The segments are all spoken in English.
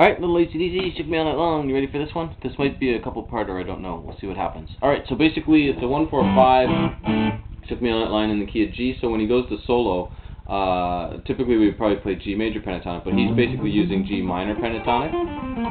Alright, little ACDC, shook me all night long. You ready for this one? This might be a couple-parter, I don't know. We'll see what happens. Alright, so basically it's a 1-4-5, shook me all night line in the key of G. So when he goes to solo, typically we would probably play G major pentatonic, but he's basically using G minor pentatonic.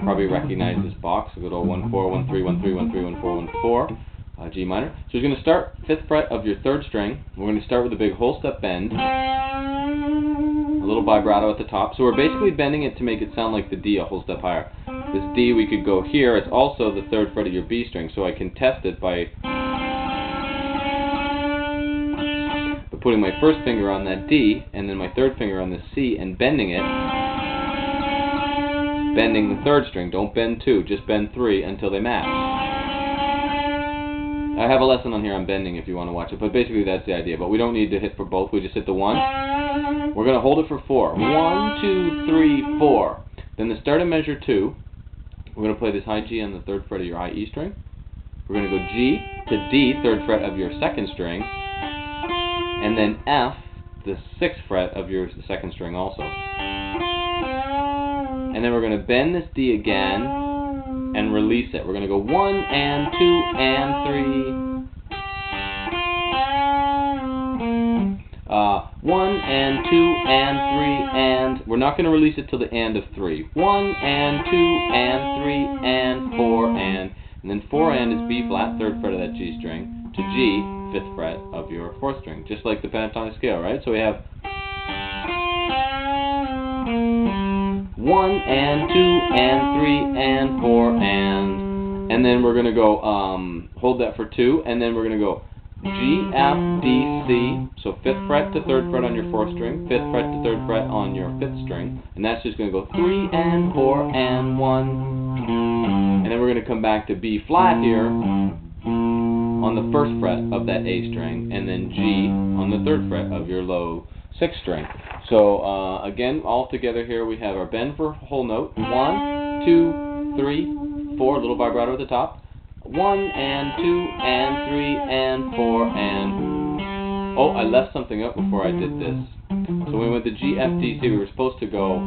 Probably recognize this box. We'll go to 1-4, 1-3, 1-3, 1-3, 1-4, 1-4, G minor. So he's going to start 5th fret of your 3rd string. We're going to start with a big whole step bend. A little vibrato at the top. So we're basically bending it to make it sound like the D a whole step higher. This D, we could go here. It's also the 3rd fret of your B string, so I can test it by putting my first finger on that D and then my 3rd finger on the C and bending it. Bending the 3rd string. Don't bend 2, just bend 3 until they match. I have a lesson on here on bending if you want to watch it, but basically that's the idea. But we don't need to hit for both. We just hit the 1. We're going to hold it for 4. 1, 2, 3, 4. Then the start of measure 2, we're going to play this high G on the 3rd fret of your IE string. We're going to go G to D, 3rd fret of your 2nd string, and then F, the 6th fret of your 2nd string also. And then we're going to bend this D again and release it. We're going to go 1 and 2 and 3. 1 and 2 and 3 and. We're not going to release it till the and of 3. 1 and 2 and 3 and 4 and then 4 and is B flat, 3rd fret of that G string, to G, 5th fret of your 4th string, just like the pentatonic scale, right? So we have 1 and 2 and 3 and 4 and then we're going to go hold that for 2, and then we're going to go G, F, D, C, so 5th fret to 3rd fret on your 4th string, 5th fret to 3rd fret on your 5th string, and that's just going to go 3 and 4 and 1, and then we're going to come back to B flat here on the 1st fret of that A string, and then G on the 3rd fret of your low 6th string. So again, all together here we have our bend for whole note, 1, 2, 3, 4, little vibrato at the top, 1 and 2 and 3 and 4 and... Oh, I left something up before I did this. So when we went to G, F, D, C, we were supposed to go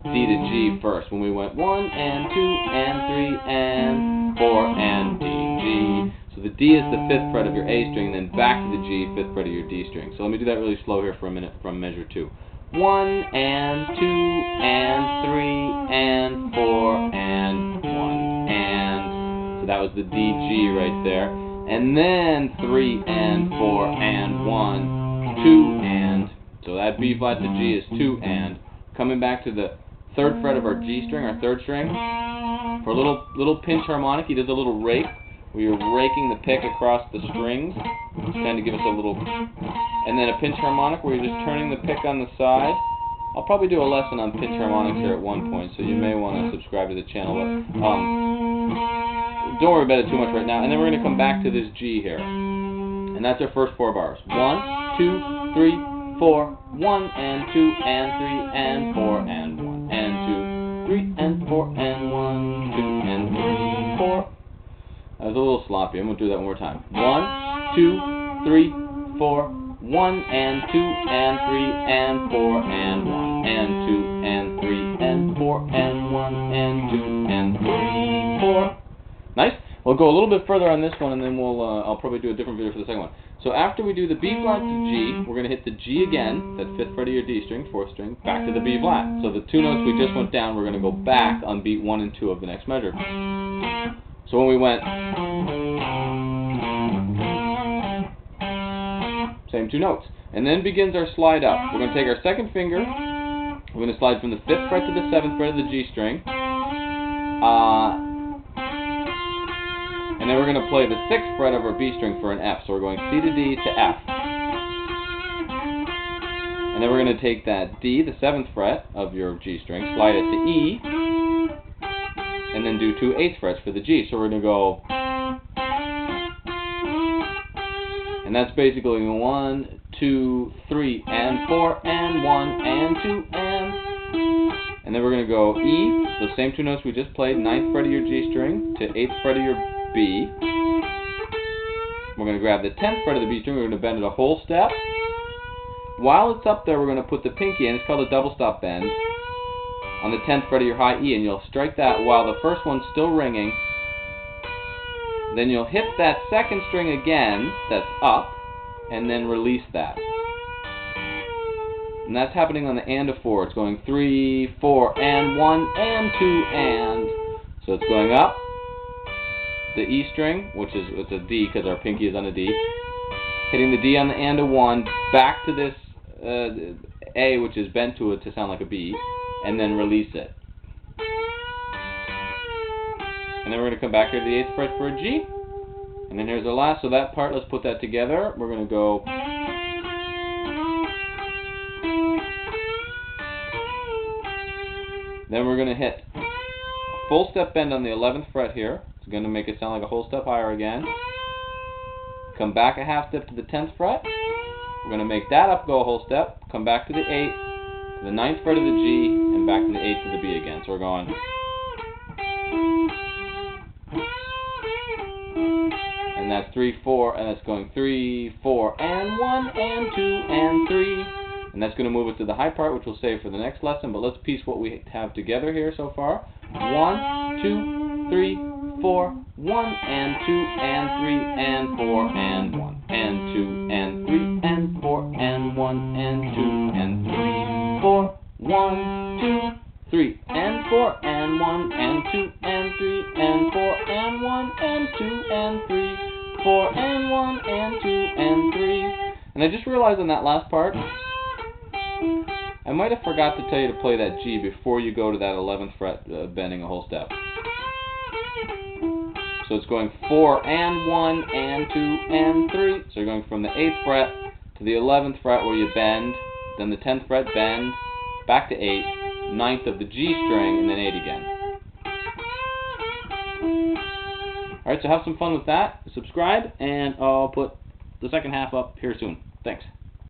D to G first. When we went 1 and 2 and 3 and 4 and D, G. So the D is the 5th fret of your A string, then back to the G, 5th fret of your D string. So let me do that really slow here for a minute from measure 2. 1 and 2 and 3 and 4 and 1 and... So that was the D, G right there. And then 3 and 4 and 1, 2 and. So that B flat to G is 2 and. Coming back to the 3rd fret of our G string, our 3rd string. For a little pinch harmonic, he does a little rake. We are raking the pick across the strings, just kind of give us a little, and then a pinch harmonic where you're just turning the pick on the side. I'll probably do a lesson on pinch harmonics here at one point, so you may want to subscribe to the channel, but don't worry about it too much right now. And then we're going to come back to this G here, and that's our first 4 bars. 1, 2, 3, 4, 1 and 2 and 3 and 4 and 1 and 2, 3 and 4 and 1, 2 and 3, 4. That was a little sloppy. I'm going to do that one more time. 1, 2, 3, 4, 1 and 2 and 3 and 4 and 1 and 2 and 3 and 4 and 1 and 2 and 3, 4. Nice. We'll go a little bit further on this one, and then I'll probably do a different video for the second one. So after we do the B flat to G, we're going to hit the G again, that 5th fret of your D string, 4th string, back to the B flat. So the 2 notes we just went down, we're going to go back on beat 1 and 2 of the next measure. So when we went, same 2 notes. And then begins our slide up. We're going to take our 2nd finger, we're going to slide from the 5th fret to the 7th fret of the G string, and then we're going to play the 6th fret of our B string for an F. So we're going C to D to F. And then we're going to take that D, the 7th fret of your G string, slide it to E, and then do 2 8th frets for the G. So we're going to go, and that's basically 1, 2, 3, and 4, and 1, and 2, and then we're going to go E, the same 2 notes we just played, 9th fret of your G string to 8th fret of your B. We're going to grab the 10th fret of the B string, we're going to bend it a whole step. While it's up there, we're going to put the pinky in, it's called a double stop bend. on the 10th fret of your high E, and you'll strike that while the first one's still ringing. Then you'll hit that second string again, that's up, and then release that. And that's happening on the and of 4. It's going 3, 4, and 1, and 2, and. So it's going up, the E string, which is it's a D because our pinky is on a D, hitting the D on the and of 1, back to this A, which is bent to it to sound like a B, and then release it. And then we're going to come back here to the 8th fret for a G. And then here's the last. So that part, let's put that together. We're going to go. Then we're going to hit a full step bend on the 11th fret here. It's going to make it sound like a whole step higher again. Come back a half step to the 10th fret. We're going to make that up go a whole step. Come back to the 8th, to the 9th fret of the G, and back to the 8th to the B again. So we're going. And that's 3, 4, and that's going 3, 4, and 1, and 2, and 3. And that's going to move us to the high part, which we'll save for the next lesson. But let's piece what we have together here so far. 1, 2, 3, 4, 1, and 2, and 3, and 4, and 1, and 2, and 3, and 4, and 1, and 2, and 3, 4, 1, 2, 3, and 4, and 1, and 2, and 3, and 4, and 1, and 2, and 3, 4, and 1, and 2, and 3. And I just realized on that last part, I might have forgot to tell you to play that G before you go to that 11th fret bending a whole step. So it's going 4, and 1, and 2, and 3. So you're going from the 8th fret to the 11th fret where you bend, then the 10th fret bend, back to 8, 9th of the G string, and then 8 again. Alright, so have some fun with that. Subscribe, and I'll put the second half up here soon. Thanks.